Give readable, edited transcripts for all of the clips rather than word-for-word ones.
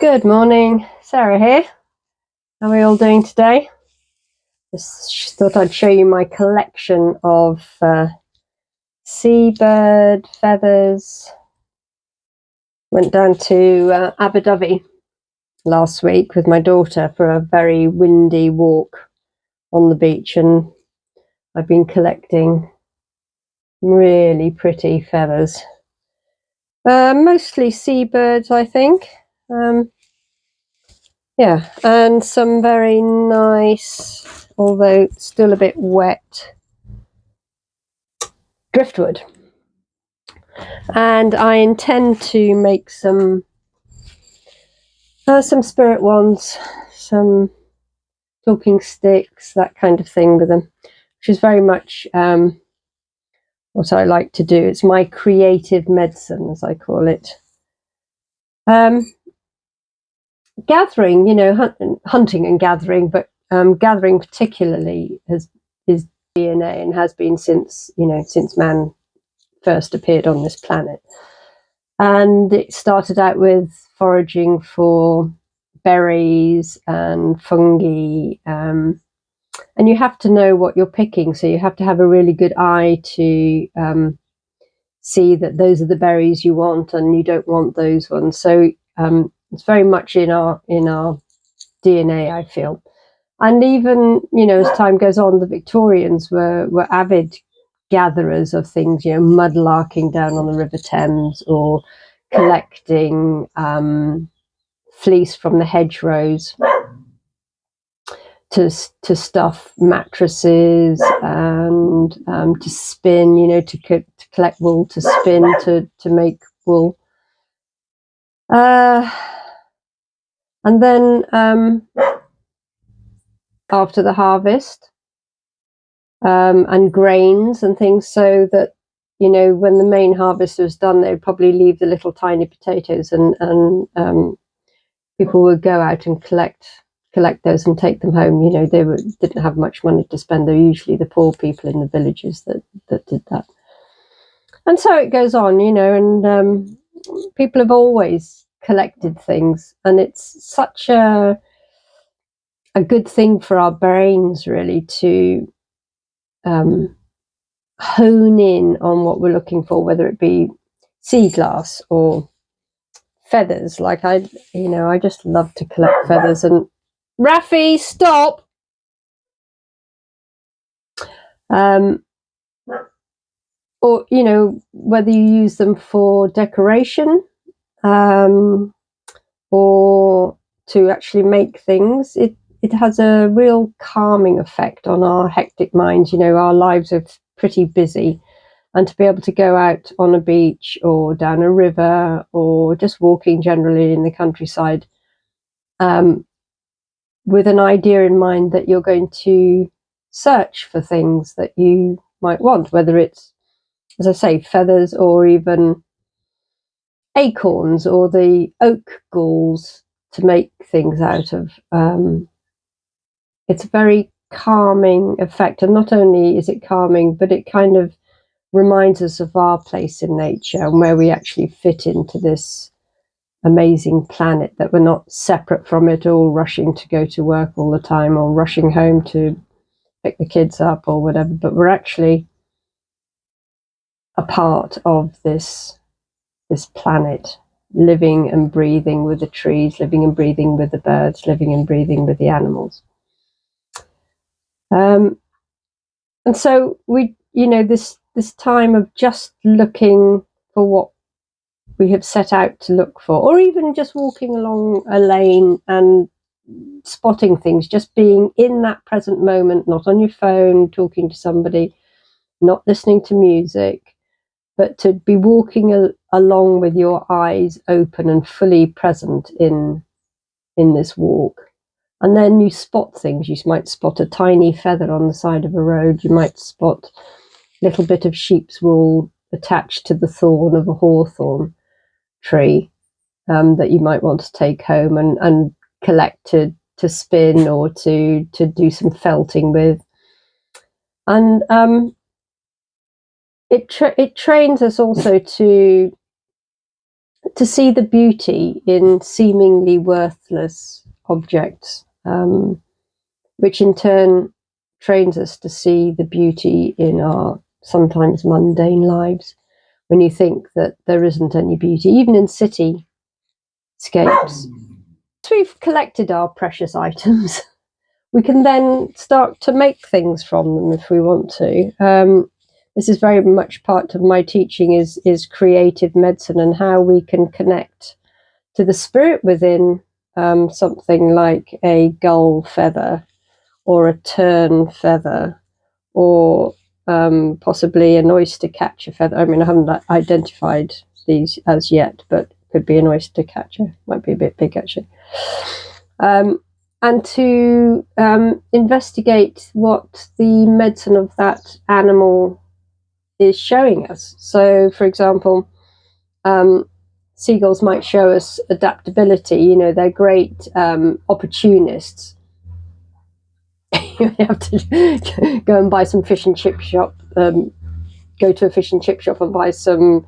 Good morning, Sarah here. How are we all doing today? Just thought I'd show you my collection of seabird feathers. Went down to Abu Dhabi last week with my daughter for a very windy walk on the beach, and I've been collecting really pretty feathers. Mostly seabirds, I think. Yeah, and some very nice, although still a bit wet, driftwood. And I intend to make some spirit wands, some talking sticks, that kind of thing with them, which is very much what I like to do. It's my creative medicine, as I call it. Gathering, hunting and gathering, but gathering particularly is DNA and has been since man first appeared on this planet. And it started out with foraging for berries and fungi, and you have to know what you're picking, so you have to have a really good eye to see that those are the berries you want and you don't want those ones. So it's very much in our DNA, I feel. And even as time goes on, the Victorians were avid gatherers of things, mudlarking down on the River Thames, or collecting fleece from the hedgerows to stuff mattresses, and to spin, to collect wool, to spin, to make wool. And then after the harvest, and grains and things, so that when the main harvest was done, they would probably leave the little tiny potatoes, and people would go out and collect those and take them home. They didn't have much money to spend. They're usually the poor people in the villages that did that. And so it goes on, and people have always collected things, and it's such a good thing for our brains, really, to hone in on what we're looking for, whether it be sea glass or feathers. Like I just love to collect feathers. And Rafi, stop! Or whether you use them for decoration, or to actually make things, it has a real calming effect on our hectic minds. Our lives are pretty busy, and to be able to go out on a beach or down a river, or just walking generally in the countryside, with an idea in mind that you're going to search for things that you might want, whether it's, as I say, feathers, or even acorns, or the oak galls to make things out of. It's a very calming effect, and not only is it calming, but it kind of reminds us of our place in nature and where we actually fit into this amazing planet, that we're not separate from it, all rushing to go to work all the time, or rushing home to pick the kids up or whatever, but we're actually a part of this planet, living and breathing with the trees, living and breathing with the birds, living and breathing with the animals. And so we, this time of just looking for what we have set out to look for, or even just walking along a lane and spotting things, just being in that present moment, not on your phone talking to somebody, not listening to music, but to be walking along with your eyes open and fully present in this walk. And then you spot things. You might spot a tiny feather on the side of a road. You might spot a little bit of sheep's wool attached to the thorn of a hawthorn tree, that you might want to take home and collect to spin, or to do some felting with. And it trains us also to to see the beauty in seemingly worthless objects, which in turn trains us to see the beauty in our sometimes mundane lives. When you think that there isn't any beauty, even in cityscapes. So we've collected our precious items. We can then start to make things from them if we want to. This is very much part of my teaching is creative medicine, and how we can connect to the spirit within something like a gull feather or a tern feather, or possibly an oyster catcher feather. I mean, I haven't identified these as yet, but could be an oyster catcher. Might be a bit big, actually. And to investigate what the medicine of that animal is showing us. So, for example, seagulls might show us adaptability. You know, they're great opportunists. You have to go and buy some fish and chip shop, go to a fish and chip shop and buy some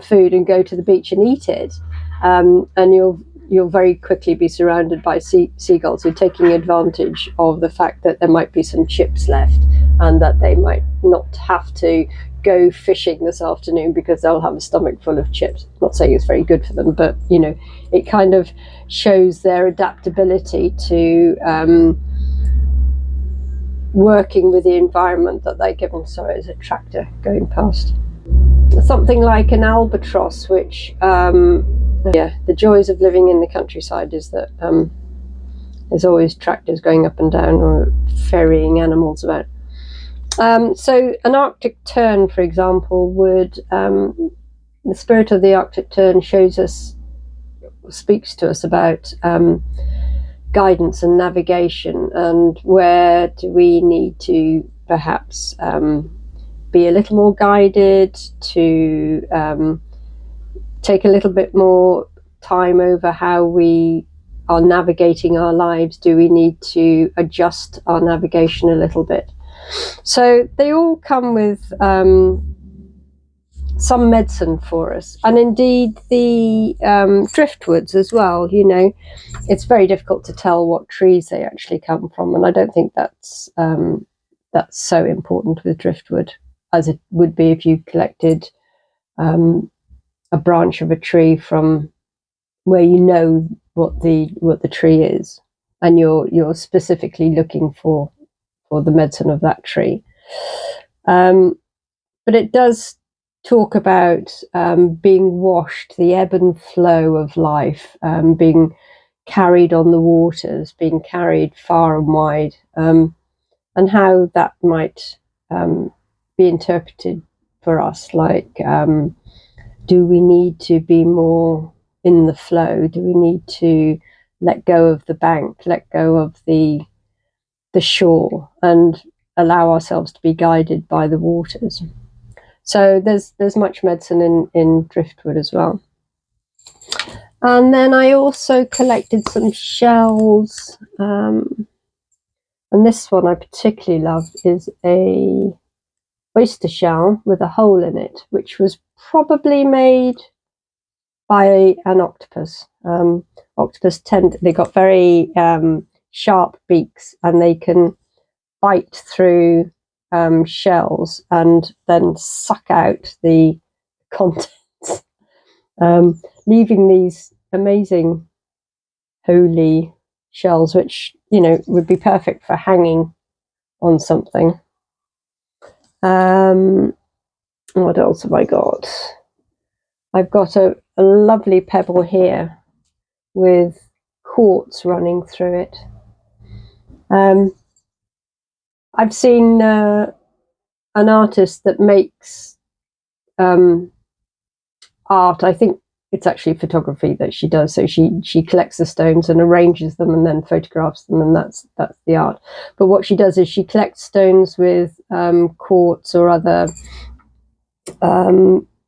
food and go to the beach and eat it, and you'll very quickly be surrounded by seagulls who are taking advantage of the fact that there might be some chips left, and that they might not have to go fishing this afternoon because they'll have a stomach full of chips. I'm not saying it's very good for them, but you know, it kind of shows their adaptability to working with the environment that they're given. Sorry, there's a tractor going past. Something like an albatross, which the joys of living in the countryside is that there's always tractors going up and down or ferrying animals about. So an Arctic tern, for example, would the spirit of the Arctic tern speaks to us about guidance and navigation, and where do we need to perhaps be a little more guided, to take a little bit more time over how we are navigating our lives. Do we need to adjust our navigation a little bit? So they all come with some medicine for us, and indeed the driftwoods as well. You know, it's very difficult to tell what trees they actually come from, and I don't think that's so important with driftwood as it would be if you collected a branch of a tree from where you know what the tree is, and you're specifically looking for the medicine of that tree. But it does talk about being washed, the ebb and flow of life, being carried on the waters, being carried far and wide, and how that might be interpreted for us. Like, do we need to be more in the flow? Do we need to let go of the bank, let go of the shore, and allow ourselves to be guided by the waters? So there's much medicine in driftwood as well. And then I also collected some shells, and this one I particularly love is a oyster shell with a hole in it, which was probably made by an octopus. Octopus they got very sharp beaks, and they can bite through shells and then suck out the contents, leaving these amazing holy shells, which, you know, would be perfect for hanging on something. What else have I got? I've got a lovely pebble here with quartz running through it. I've seen an artist that makes art. I think it's actually photography that she does. So she collects the stones and arranges them and then photographs them, and that's the art. But what she does is she collects stones with quartz or other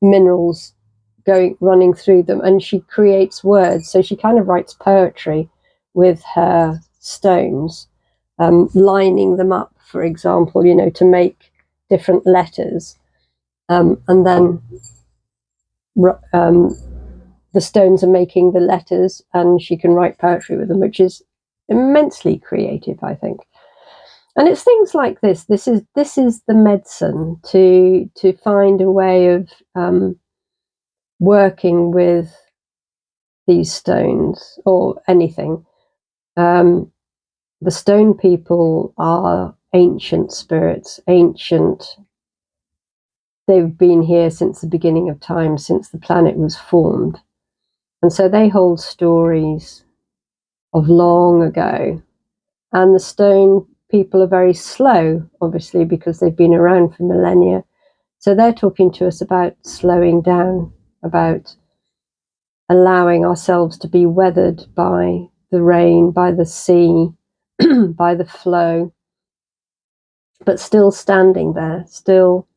minerals running through them, and she creates words. So she kind of writes poetry with her stones, lining them up, for example, you know, to make different letters, and then the stones are making the letters, and she can write poetry with them, which is immensely creative, I think. And it's things like this. This is the medicine to find a way of working with these stones or anything. The stone people are ancient spirits, ancient. They've been here since the beginning of time, since the planet was formed. And so they hold stories of long ago. And the stone people are very slow, obviously, because they've been around for millennia. So they're talking to us about slowing down, about allowing ourselves to be weathered by the rain, by the sea, by the flow, but still standing there, still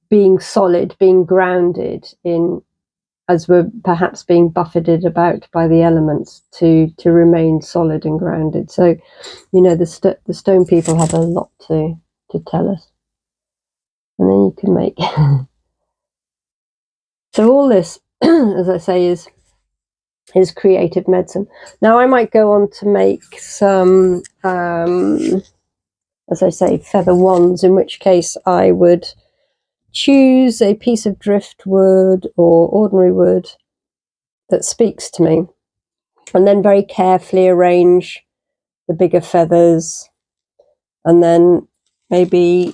being solid, being grounded in, as we're perhaps being buffeted about by the elements, to remain solid and grounded. So, the stone people have a lot to tell us. And then you can make... So all this, as I say, is creative medicine. Now I might go on to make some, as I say, feather wands, in which case I would choose a piece of driftwood or ordinary wood that speaks to me, and then very carefully arrange the bigger feathers, and then maybe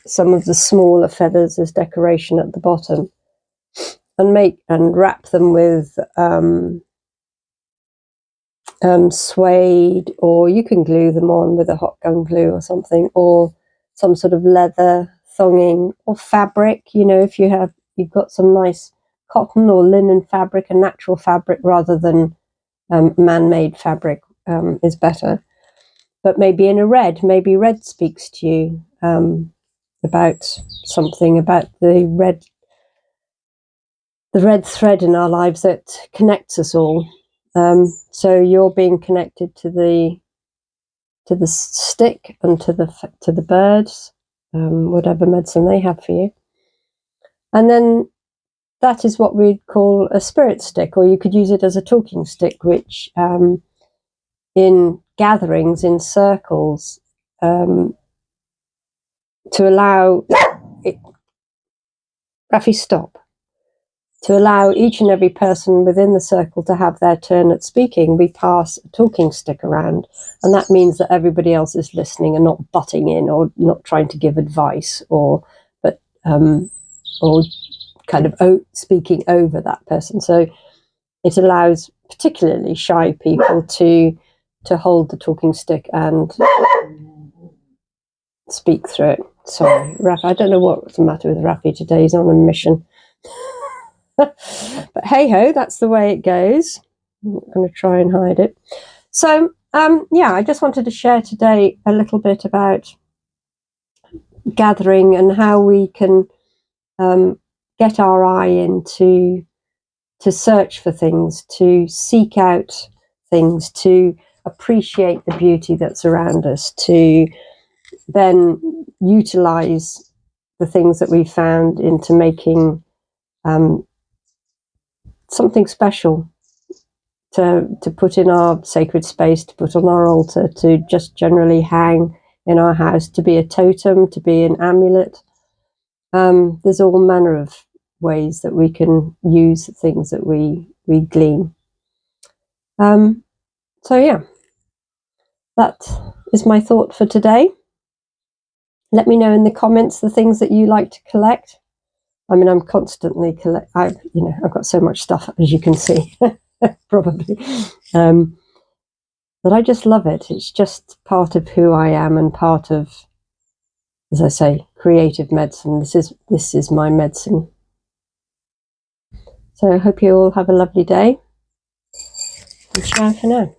some of the smaller feathers as decoration at the bottom, and wrap them with suede, or you can glue them on with a hot gun glue or something, or some sort of leather thonging or fabric. If you've got some nice cotton or linen fabric, a natural fabric rather than man-made fabric is better. But maybe in a red, maybe red speaks to you about something, about the red thread in our lives that connects us all. So you're being connected to the stick and to the birds, whatever medicine they have for you. And then that is what we'd call a spirit stick, or you could use it as a talking stick, which in gatherings, in circles, to allow it, Rafi, stop. To allow each and every person within the circle to have their turn at speaking, we pass a talking stick around, and that means that everybody else is listening and not butting in or not trying to give advice or kind of speaking over that person. So it allows particularly shy people to hold the talking stick and speak through it. Sorry, Rafi, I don't know what's the matter with Rafi today. He's on a mission. But hey ho, that's the way it goes. I'm not going to try and hide it. So I just wanted to share today a little bit about gathering and how we can get our eye in to search for things, to seek out things, to appreciate the beauty that's around us, to then utilize the things that we found into making something special to put in our sacred space, to put on our altar, to just generally hang in our house, to be a totem, to be an amulet. There's all manner of ways that we can use the things that we glean. So that is my thought for today. Let me know in the comments the things that you like to collect. I mean, I'm constantly I've got so much stuff, as you can see, probably. But I just love it. It's just part of who I am and part of, as I say, creative medicine. This is my medicine. So I hope you all have a lovely day. And ciao for now.